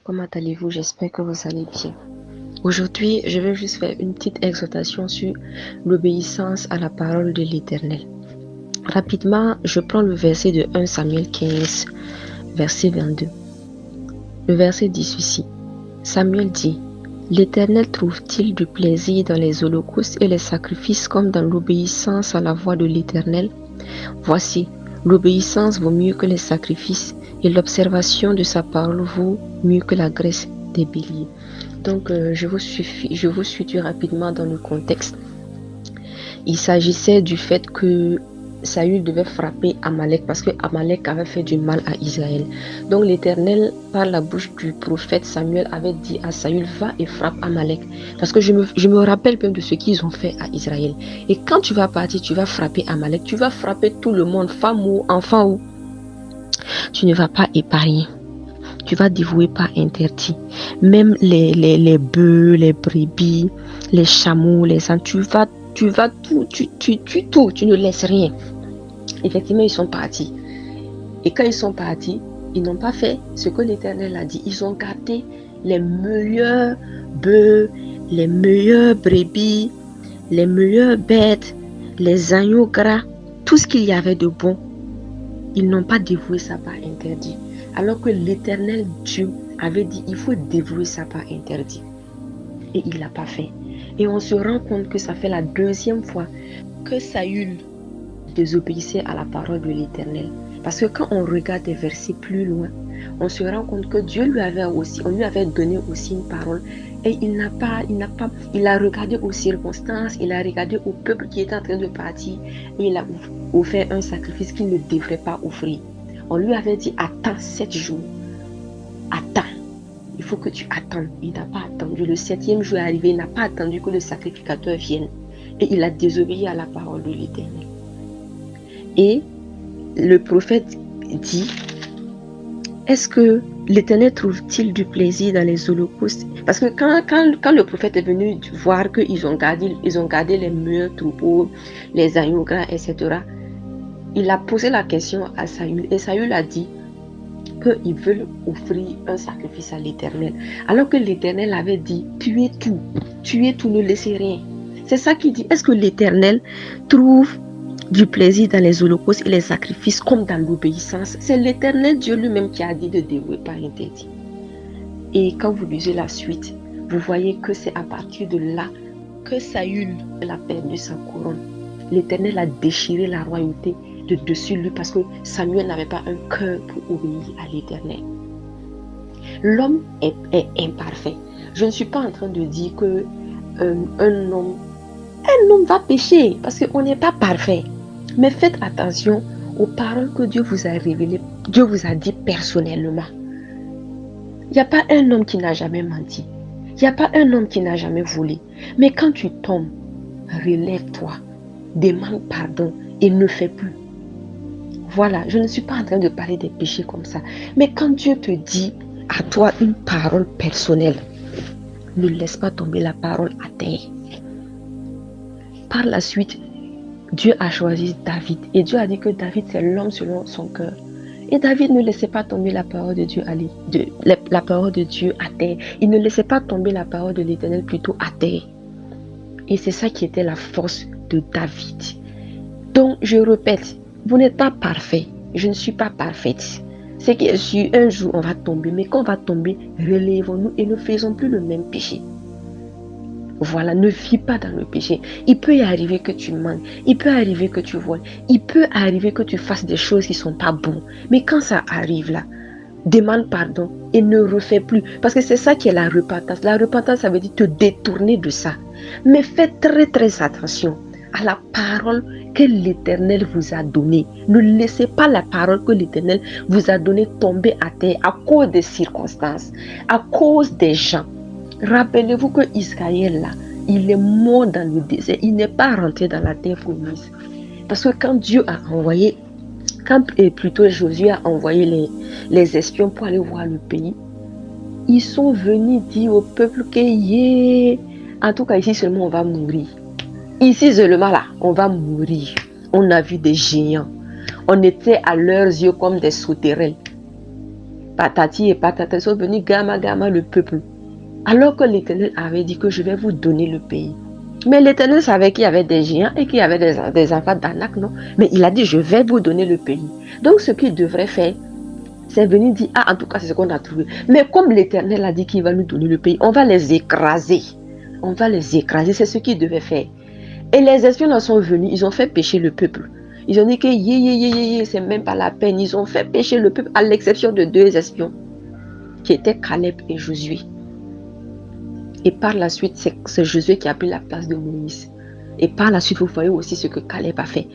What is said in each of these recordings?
Comment allez-vous? J'espère que vous allez bien. Aujourd'hui, je vais juste faire une petite exhortation sur l'obéissance à la parole de l'Éternel. Rapidement, je prends le verset de 1 Samuel 15, verset 22. Le verset dit ceci. Samuel dit, l'Éternel trouve-t-il du plaisir dans les holocaustes et les sacrifices comme dans l'obéissance à la voix de l'Éternel? Voici, l'obéissance vaut mieux que les sacrifices et l'observation de sa parole vaut mieux que la graisse des béliers. Donc, je vous situe rapidement dans le contexte. Il s'agissait du fait que Saül devait frapper Amalek parce que Amalek avait fait du mal à Israël. Donc l'Éternel, par la bouche du prophète Samuel, avait dit à Saül, va et frappe Amalek. Parce que je me rappelle même de ce qu'ils ont fait à Israël. Et quand tu vas partir, tu vas frapper Amalek, tu vas frapper tout le monde, femme ou enfant ou. Tu ne vas pas épargner. Tu vas dévouer par interdit. Même les bœufs, les brebis, les chameaux, les ânes, tu vas tout, tu tout, tu ne laisses rien. Effectivement, ils sont partis. Et quand ils sont partis, ils n'ont pas fait ce que l'Éternel a dit. Ils ont gardé les meilleurs bœufs, les meilleurs brebis, les meilleures bêtes, les agneaux gras, tout ce qu'il y avait de bon. Ils n'ont pas dévoué ça par interdit. Alors que l'Éternel Dieu avait dit, il faut dévouer ça par interdit. Et il ne l'a pas fait. Et on se rend compte que ça fait la deuxième fois que Saül désobéissait à la parole de l'Éternel. Parce que quand on regarde des versets plus loin, on se rend compte que Dieu lui avait donné aussi une parole. Et il a regardé aux circonstances, il a regardé au peuple qui était en train de partir, et il a offert un sacrifice qu'il ne devrait pas offrir. On lui avait dit, attends 7 jours. Attends. Il faut que tu attendes. Il n'a pas attendu. Le 7e jour est arrivé, il n'a pas attendu que le sacrificateur vienne. Et il a désobéi à la parole de l'Éternel. Et le prophète dit, est-ce que l'Éternel trouve-t-il du plaisir dans les holocaustes? Parce que quand le prophète est venu voir qu'ils ont gardé les meilleurs troupeaux, les agneaux gras, etc., il a posé la question à Saül. Et Saül a dit qu'ils veulent offrir un sacrifice à l'Éternel. Alors que l'Éternel avait dit, tuez tout, ne laissez rien. C'est ça qu'il dit. Est-ce que l'Éternel trouve du plaisir dans les holocaustes et les sacrifices comme dans l'obéissance? C'est l'Éternel Dieu lui-même qui a dit de dévouer par interdit. Et quand vous lisez la suite, vous voyez que c'est à partir de là que Saül a perdu sa couronne. L'Éternel a déchiré la royauté de dessus lui parce que Samuel n'avait pas un cœur pour obéir à l'Éternel. L'homme est imparfait. Je ne suis pas en train de dire que un homme va pécher parce qu'on n'est pas parfait. Mais faites attention aux paroles que Dieu vous a révélées, Dieu vous a dit personnellement. Il n'y a pas un homme qui n'a jamais menti. Il n'y a pas un homme qui n'a jamais volé. Mais quand tu tombes, relève-toi, demande pardon et ne fais plus. Voilà, je ne suis pas en train de parler des péchés comme ça. Mais quand Dieu te dit à toi une parole personnelle, ne laisse pas tomber la parole à terre. Par la suite, Dieu a choisi David. Et Dieu a dit que David, c'est l'homme selon son cœur. Et David ne laissait pas tomber la parole de Dieu la parole de Dieu à terre. Il ne laissait pas tomber la parole de l'Éternel plutôt à terre. Et c'est ça qui était la force de David. Donc, je répète, vous n'êtes pas parfait. Je ne suis pas parfaite. C'est que sur un jour, on va tomber. Mais quand on va tomber, relèvons-nous et ne faisons plus le même péché. Voilà, ne vis pas dans le péché. Il peut y arriver que tu manques. Il peut arriver que tu voles. Il peut arriver que tu fasses des choses qui ne sont pas bonnes. Mais quand ça arrive là, demande pardon et ne refais plus. Parce que c'est ça qui est la repentance. La repentance, ça veut dire te détourner de ça. Mais faites très très attention à la parole que l'Éternel vous a donnée. Ne laissez pas la parole que l'Éternel vous a donnée tomber à terre à cause des circonstances, à cause des gens. Rappelez-vous que Israël là, il est mort dans le désert. Il n'est pas rentré dans la terre promise. Parce que quand Dieu a envoyé, plutôt Josué a envoyé les espions pour aller voir le pays, ils sont venus dire au peuple que en tout cas ici seulement on va mourir. Ici seulement là, on va mourir. On a vu des géants. On était à leurs yeux comme des sauterelles. patati et patata, ils sont venus gama gama le peuple. Alors que l'Éternel avait dit que je vais vous donner le pays. Mais l'Éternel savait qu'il y avait des géants et qu'il y avait des enfants d'Anak, non? Mais il a dit, je vais vous donner le pays. Donc, ce qu'il devrait faire, c'est venir dire, ah, en tout cas, c'est ce qu'on a trouvé. Mais comme l'Éternel a dit qu'il va nous donner le pays, on va les écraser. On va les écraser, c'est ce qu'il devait faire. Et les espions là sont venus, ils ont fait pécher le peuple. Ils ont dit que c'est même pas la peine. Ils ont fait pécher le peuple, à l'exception de 2 espions, qui étaient Caleb et Josué. Et par la suite, c'est Josué qui a pris la place de Moïse. Et par la suite, vous voyez aussi ce que Caleb a fait.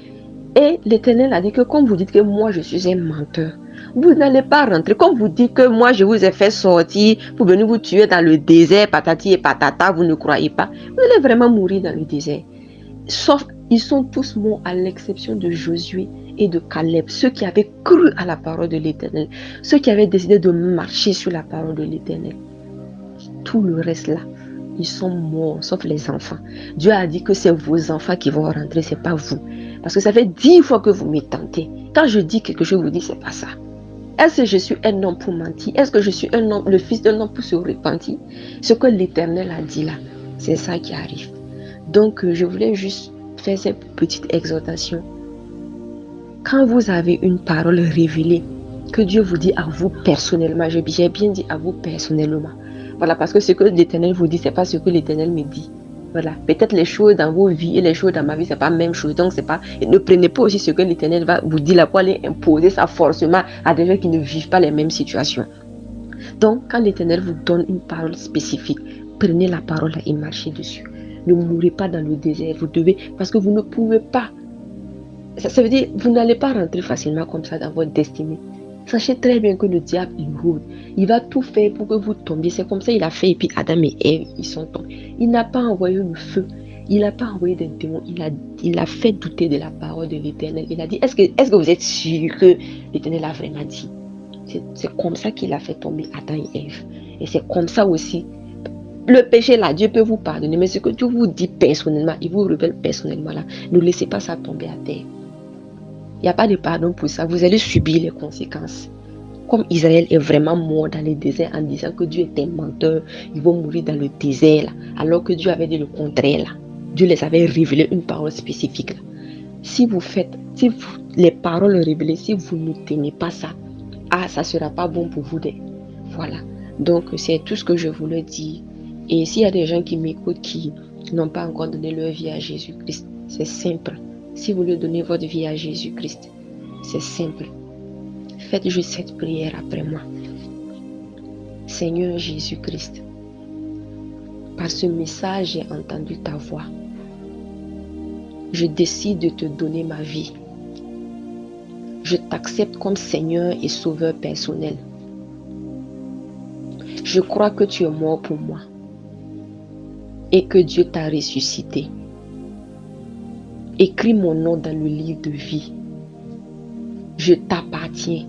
Et l'Éternel a dit que comme vous dites que moi je suis un menteur, vous n'allez pas rentrer. Comme vous dites que moi je vous ai fait sortir pour venir vous tuer dans le désert, patati et patata, vous ne croyez pas. Vous allez vraiment mourir dans le désert. Sauf, ils sont tous morts à l'exception de Josué et de Caleb, ceux qui avaient cru à la parole de l'Éternel, ceux qui avaient décidé de marcher sur la parole de l'Éternel. Tout le reste là, ils sont morts, sauf les enfants. Dieu a dit que c'est vos enfants qui vont rentrer, c'est pas vous. Parce que ça fait 10 fois que vous me tentez. Quand je dis quelque chose, vous dites c'est pas ça. Est-ce que je suis un homme pour mentir? Est-ce que je suis un homme, le fils d'un homme pour se repentir? Ce que l'Éternel a dit là, c'est ça qui arrive. Donc, je voulais juste faire cette petite exhortation. Quand vous avez une parole révélée, que Dieu vous dit à vous personnellement, j'ai bien dit à vous personnellement. Voilà, parce que ce que l'Éternel vous dit, c'est pas ce que l'Éternel me dit. Voilà, peut-être les choses dans vos vies et les choses dans ma vie, c'est pas la même chose. Donc, c'est pas, ne prenez pas aussi ce que l'Éternel va vous dire là pour aller imposer ça forcément à des gens qui ne vivent pas les mêmes situations. Donc, quand l'Éternel vous donne une parole spécifique, prenez la parole et marchez dessus. Ne mourrez pas dans le désert. Vous devez, parce que vous ne pouvez pas. Ça veut dire, vous n'allez pas rentrer facilement comme ça dans votre destinée. Sachez très bien que le diable, il rôde. Il va tout faire pour que vous tombiez. C'est comme ça qu'il a fait. Et puis Adam et Ève, ils sont tombés. Il n'a pas envoyé le feu. Il n'a pas envoyé des démons. Il a fait douter de la parole de l'Éternel. Il a dit, est-ce que vous êtes sûr que l'Éternel a vraiment dit? C'est comme ça qu'il a fait tomber Adam et Ève. Et c'est comme ça aussi. Le péché là, Dieu peut vous pardonner. Mais ce que Dieu vous dit personnellement, il vous révèle personnellement là. Ne laissez pas ça tomber à terre. Il n'y a pas de pardon pour ça. Vous allez subir les conséquences. Comme Israël est vraiment mort dans le désert en disant que Dieu était menteur, ils vont mourir dans le désert là, alors que Dieu avait dit le contraire là. Dieu les avait révélé une parole spécifique là. Si vous faites, les paroles révélées, si vous ne tenez pas ça, ça ne sera pas bon pour vous. Voilà. Donc c'est tout ce que je voulais dire. Et s'il y a des gens qui m'écoutent qui n'ont pas encore donné leur vie à Jésus-Christ, c'est simple. Si vous voulez donner votre vie à Jésus-Christ, c'est simple. Faites juste cette prière après moi. Seigneur Jésus-Christ, par ce message, j'ai entendu ta voix. Je décide de te donner ma vie. Je t'accepte comme Seigneur et Sauveur personnel. Je crois que tu es mort pour moi et que Dieu t'a ressuscité. Écris mon nom dans le livre de vie. Je t'appartiens.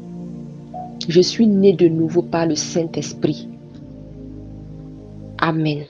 Je suis né de nouveau par le Saint-Esprit. Amen.